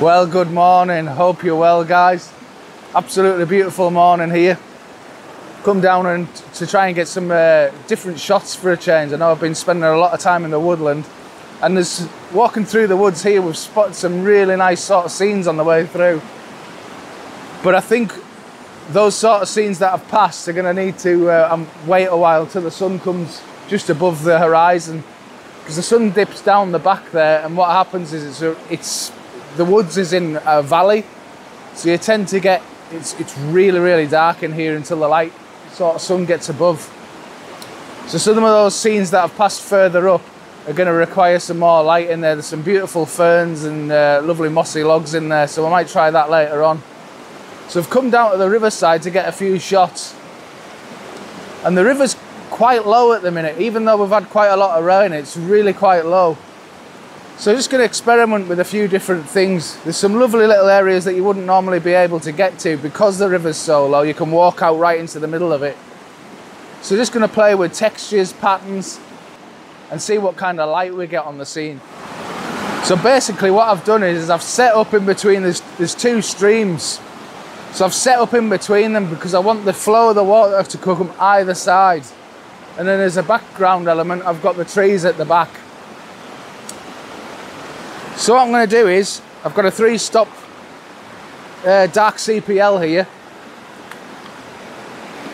Well, good morning. Hope you're well, guys. Absolutely beautiful morning here. Come down and to try and get some different shots for a change. I know I've been spending a lot of time in the woodland, and there's walking through the woods here, we've spotted some really nice sort of scenes on the way through. But I think those sort of scenes that I've passed are going to need to wait a while till the sun comes just above the horizon, because the sun dips down the back there, and what happens is it's the woods is in a valley, so you tend to get it's really dark in here until the light sort of sun gets above. So some of those scenes that I've passed further up are going to require some more light in there. There's some beautiful ferns and lovely mossy logs in there, so I might try that later on. So I've come down to the riverside to get a few shots, and the river's quite low at the minute. Even though we've had quite a lot of rain, it's really quite low. So I'm just going to experiment with a few different things. There's some lovely little areas that you wouldn't normally be able to get to because the river's so low. You can walk out right into the middle of it. So just going to play with textures, patterns, and see what kind of light we get on the scene. So basically what I've done is I've set up in between, there's two streams. So I've set up in between them because I want the flow of the water to come either side. And then as a background element, I've got the trees at the back. So what I'm going to do is, I've got a 3-stop dark CPL here,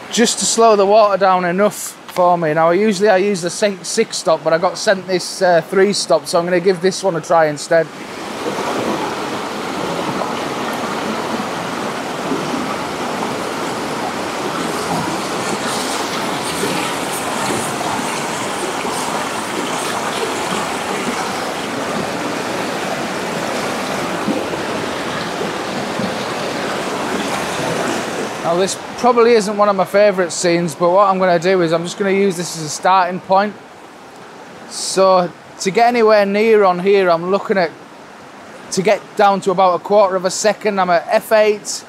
just to slow the water down enough for me. Now usually I use the 6-stop, but I got sent this 3-stop, so I'm going to give this one a try instead. Now this probably isn't one of my favourite scenes, but what I'm going to do is I'm just going to use this as a starting point. So to get anywhere near on here, I'm looking at, to get down to about 1/4 of a second, I'm at f8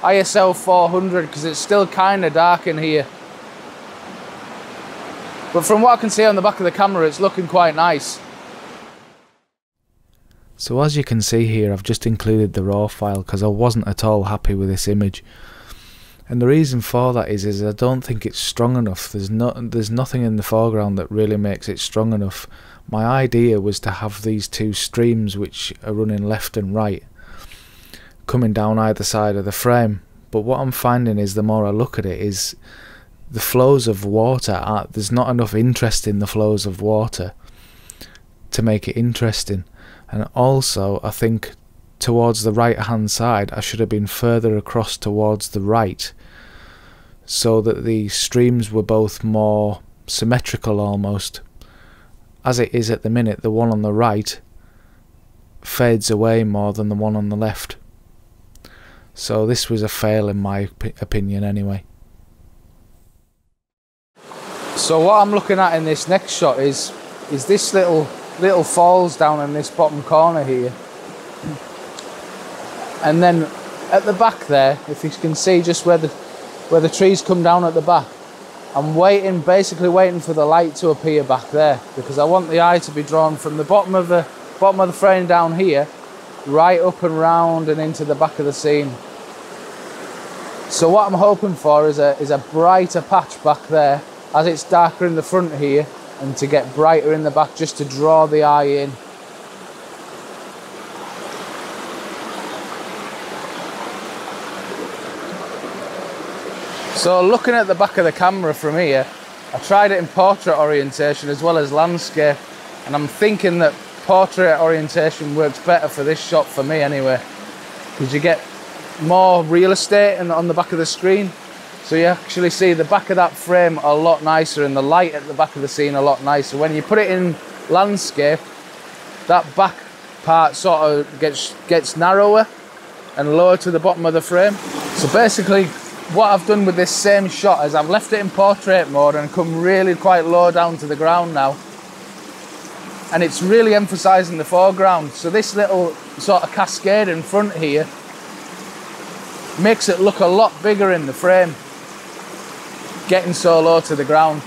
ISO 400 because it's still kind of dark in here. But from what I can see on the back of the camera, it's looking quite nice. So as you can see here, I've just included the raw file because I wasn't at all happy with this image. And the reason for that is I don't think it's strong enough. There's nothing in the foreground that really makes it strong enough. My idea was to have these two streams which are running left and right, coming down either side of the frame. But what I'm finding is, the more I look at it, is the flows of water, there's not enough interest in the flows of water to make it interesting. And also I think towards the right hand side I should have been further across towards the right, so that the streams were both more symmetrical almost. As it is at the minute, the one on the right fades away more than the one on the left. So this was a fail in my opinion anyway. So what I'm looking at in this next shot is this little falls down in this bottom corner here. And then at the back there, if you can see just where the trees come down at the back, I'm basically waiting for the light to appear back there, because I want the eye to be drawn from the bottom of the frame down here, right up and round and into the back of the scene. So what I'm hoping for is a brighter patch back there, as it's darker in the front here, and to get brighter in the back just to draw the eye in. So looking at the back of the camera from here, I tried it in portrait orientation as well as landscape, and I'm thinking that portrait orientation works better for this shot for me anyway, because you get more real estate on the back of the screen, so you actually see the back of that frame a lot nicer and the light at the back of the scene a lot nicer. When you put it in landscape, that back part sort of gets narrower and lower to the bottom of the frame. So basically what I've done with this same shot is I've left it in portrait mode and come really quite low down to the ground now, and it's really emphasising the foreground. So this little sort of cascade in front here makes it look a lot bigger in the frame, getting so low to the ground.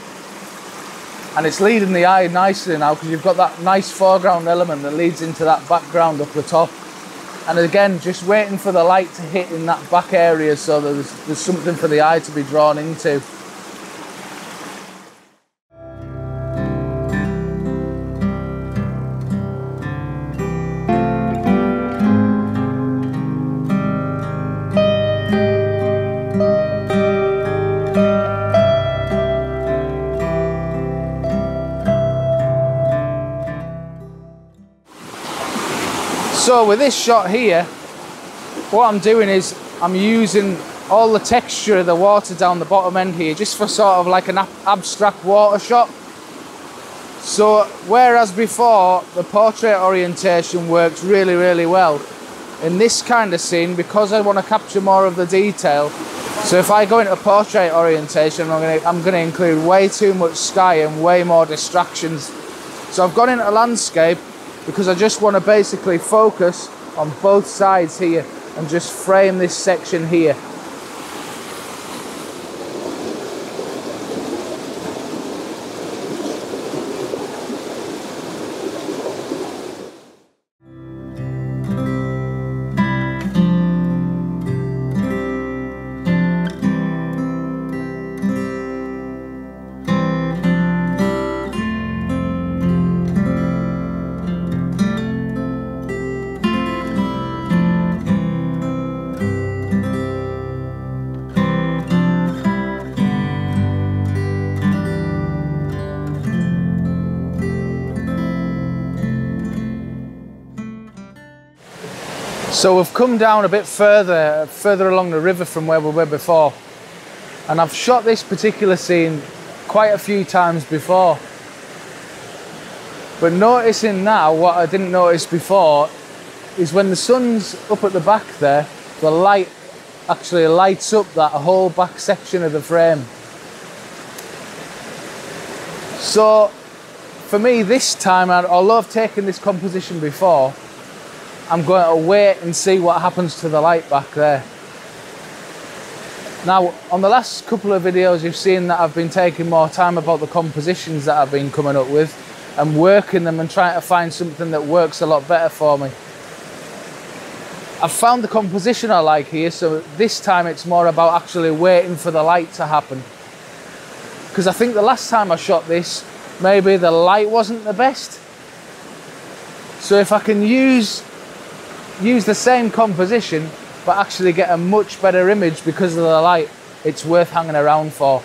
And it's leading the eye nicely now, because you've got that nice foreground element that leads into that background up the top. And again, just waiting for the light to hit in that back area so that there's something for the eye to be drawn into. So with this shot here, what I'm doing is I'm using all the texture of the water down the bottom end here, just for sort of like an abstract water shot. So whereas before the portrait orientation works really, really well, in this kind of scene, because I want to capture more of the detail, so if I go into portrait orientation, I'm going to include way too much sky and way more distractions. So I've gone into landscape because I just want to basically focus on both sides here and just frame this section here. So we've come down a bit further along the river from where we were before, and I've shot this particular scene quite a few times before, but noticing now what I didn't notice before is when the sun's up at the back there, the light actually lights up that whole back section of the frame. So for me this time, although I've taken this composition before, I'm going to wait and see what happens to the light back there. Now, on the last couple of videos, you've seen that I've been taking more time about the compositions that I've been coming up with and working them and trying to find something that works a lot better for me. I've found the composition I like here, so this time it's more about actually waiting for the light to happen. Because I think the last time I shot this, maybe the light wasn't the best. So if I can use the same composition but actually get a much better image because of the light, it's worth hanging around for.